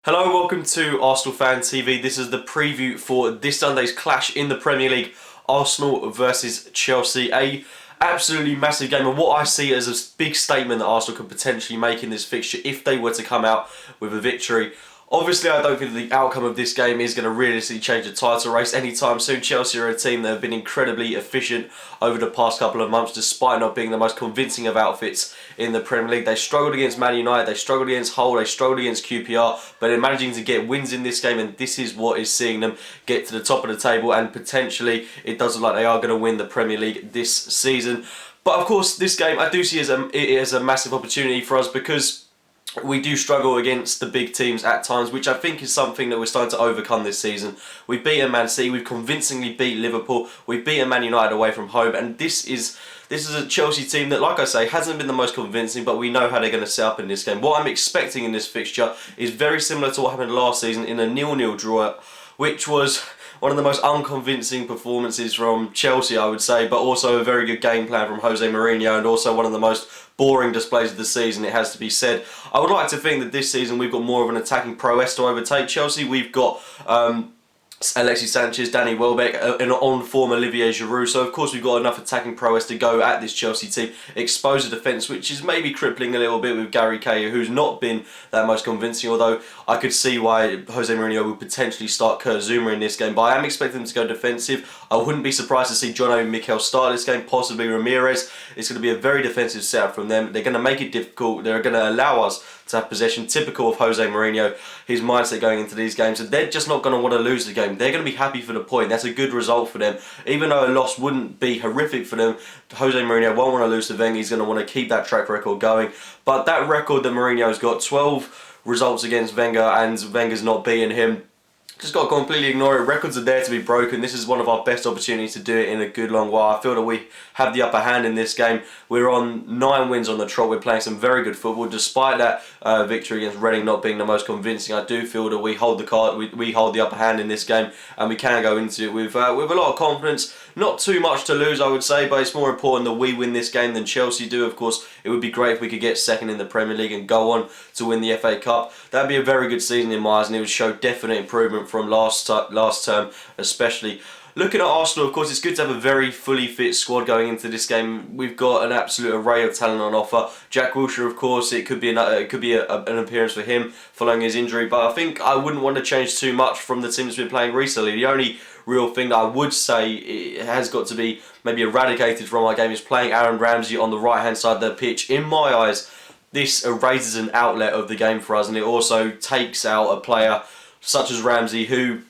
Hello, welcome to Arsenal Fan TV. This is the preview for this Sunday's clash in the Premier League, Arsenal versus Chelsea. A absolutely massive game, and what I see as a big statement that Arsenal could potentially make in this fixture if they were to come out with a victory. Obviously, I don't think the outcome of this game is going to realistically change the title race anytime soon. Chelsea are a team that have been incredibly efficient over the past couple of months, despite not being the most convincing of outfits in the Premier League. They struggled against Man United, they struggled against Hull, they struggled against QPR, but they're managing to get wins in this game, and this is what is seeing them get to the top of the table, and potentially it does look like they are going to win the Premier League this season. But of course, this game I do see as a massive opportunity for us, because we do struggle against the big teams at times, which I think is something that we're starting to overcome this season. We've beaten Man City, we've convincingly beat Liverpool, we've beaten Man United away from home, and this is a Chelsea team that, like I say, hasn't been the most convincing, but we know how they're going to set up in this game. What I'm expecting in this fixture is very similar to what happened last season in a 0-0 draw, which was one of the most unconvincing performances from Chelsea, I would say, but also a very good game plan from Jose Mourinho, and also one of the most boring displays of the season, it has to be said. I would like to think that this season we've got more of an attacking prowess to overtake Chelsea. We've got Alexis Sanchez, Danny Welbeck, and on-form Olivier Giroud. So, of course, we've got enough attacking prowess to go at this Chelsea team, expose the defence, which is maybe crippling a little bit with Gary Cahill, who's not been that most convincing, although I could see why Jose Mourinho would potentially start Kurt Zouma in this game. But I am expecting them to go defensive. I wouldn't be surprised to see John Obi Mikel start this game, possibly Ramirez. It's going to be a very defensive setup from them. They're going to make it difficult. They're going to allow us to have possession, typical of Jose Mourinho, his mindset going into these games. And they're just not going to want to lose the game. They're going to be happy for the point. That's a good result for them. Even though a loss wouldn't be horrific for them, Jose Mourinho won't want to lose to Wenger. He's going to want to keep that track record going. But that record that Mourinho's got, 12 results against Wenger, and Wenger's not beaten him, just got to completely ignore it. Records are there to be broken. This is one of our best opportunities to do it in a good long while. I feel that we have the upper hand in this game. We're on 9 wins on the trot. We're playing some very good football. Despite that victory against Reading not being the most convincing, I do feel that we hold the card. We hold the upper hand in this game, and we can go into it with a lot of confidence. Not too much to lose, I would say, but it's more important that we win this game than Chelsea do. Of course, it would be great if we could get second in the Premier League and go on to win the FA Cup. That'd be a very good season in my eyes, and it would show definite improvement from last term, especially. Looking at Arsenal, of course, it's good to have a very fully fit squad going into this game. We've got an absolute array of talent on offer. Jack Wilshere, of course, it could be an appearance for him following his injury, but I think I wouldn't want to change too much from the team that's been playing recently. The only real thing that I would say it has got to be maybe eradicated from our game is playing Aaron Ramsey on the right-hand side of the pitch. In my eyes, this erases an outlet of the game for us, and it also takes out a player such as Ramsey, who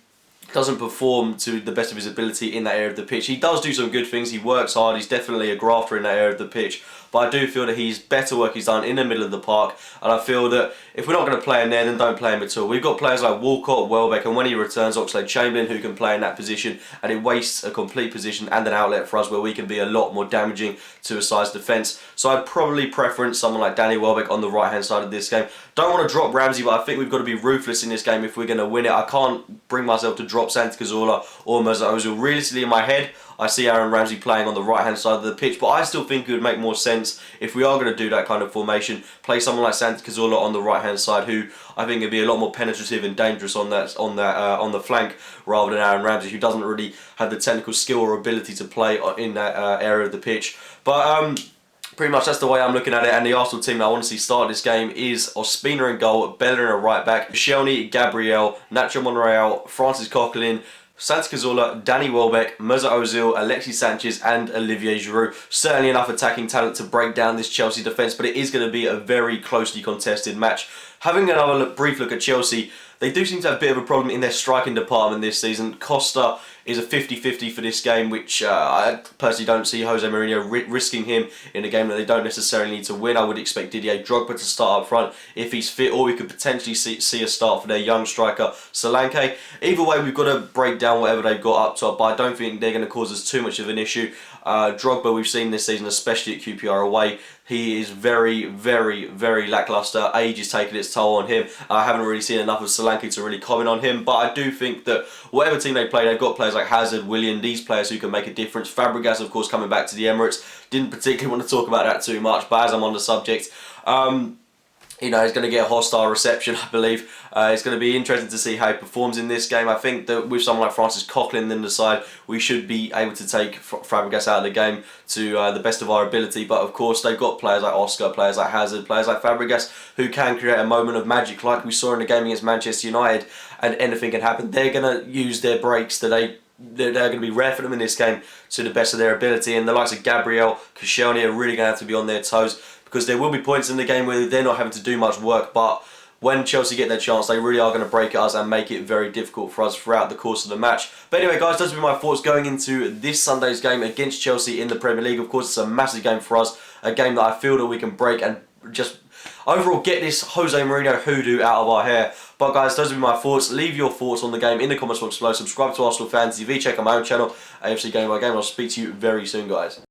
doesn't perform to the best of his ability in that area of the pitch. He does do some good things, he works hard, he's definitely a grafter in that area of the pitch, but I do feel that he's better work he's done in the middle of the park, and I feel that if we're not going to play him there, then don't play him at all. We've got players like Walcott, Welbeck, and when he returns, Oxlade-Chamberlain, who can play in that position, and it wastes a complete position and an outlet for us where we can be a lot more damaging to a side's defence. So I'd probably preference someone like Danny Welbeck on the right-hand side of this game. Don't want to drop Ramsey, but I think we've got to be ruthless in this game if we're going to win it. I can't bring myself to drop Santi Cazorla or Mesut Ozil. Realistically, in my head, I see Aaron Ramsey playing on the right-hand side of the pitch, but I still think it would make more sense if we are going to do that kind of formation, play someone like Santi Cazorla on the right-hand side, who I think would be a lot more penetrative and dangerous on the flank, rather than Aaron Ramsey, who doesn't really have the technical skill or ability to play in that area of the pitch. But pretty much that's the way I'm looking at it, and the Arsenal team that I want to see start this game is Ospina in goal, Bellerin at right back, Koscielny, Gabriel, Nacho Monreal, Francis Coquelin, Santi Cazorla, Danny Welbeck, Mesut Ozil, Alexis Sanchez, and Olivier Giroud. Certainly enough attacking talent to break down this Chelsea defence, but it is going to be a very closely contested match. Having another brief look at Chelsea, they do seem to have a bit of a problem in their striking department this season. Costa is a 50-50 for this game, which I personally don't see Jose Mourinho risking him in a game that they don't necessarily need to win. I would expect Didier Drogba to start up front if he's fit, or we could potentially see a start for their young striker, Solanke. Either way, we've got to break down whatever they've got up top, but I don't think they're going to cause us too much of an issue. Drogba, we've seen this season, especially at QPR away, he is very, very, very lacklustre. Age is taking its toll on him. I haven't really seen enough of Solanke to really comment on him, but I do think that whatever team they play, they've got players like Hazard, Willian, these players who can make a difference. Fabregas, of course, coming back to the Emirates. Didn't particularly want to talk about that too much, but as I'm on the subject, he's going to get a hostile reception, I believe. It's going to be interesting to see how he performs in this game. I think that with someone like Francis Coquelin in the side, we should be able to take Fabregas out of the game to the best of our ability. But of course, they've got players like Oscar, players like Hazard, players like Fabregas who can create a moment of magic like we saw in the game against Manchester United, and anything can happen. They're going to use their breaks that they're going to be rare for them in this game to the best of their ability, and the likes of Gabriel, Koscielny are really going to have to be on their toes, because there will be points in the game where they're not having to do much work, but when Chelsea get their chance, they really are going to break at us and make it very difficult for us throughout the course of the match. But anyway, guys, those have been my thoughts going into this Sunday's game against Chelsea in the Premier League. Of course, it's a massive game for us, a game that I feel that we can break and just overall get this Jose Mourinho hoodoo out of our hair. But guys, those have been my thoughts. Leave your thoughts on the game in the comments box below. Subscribe to Arsenal Fan TV. Check out my own channel, AFC Game by Game. I'll speak to you very soon, guys.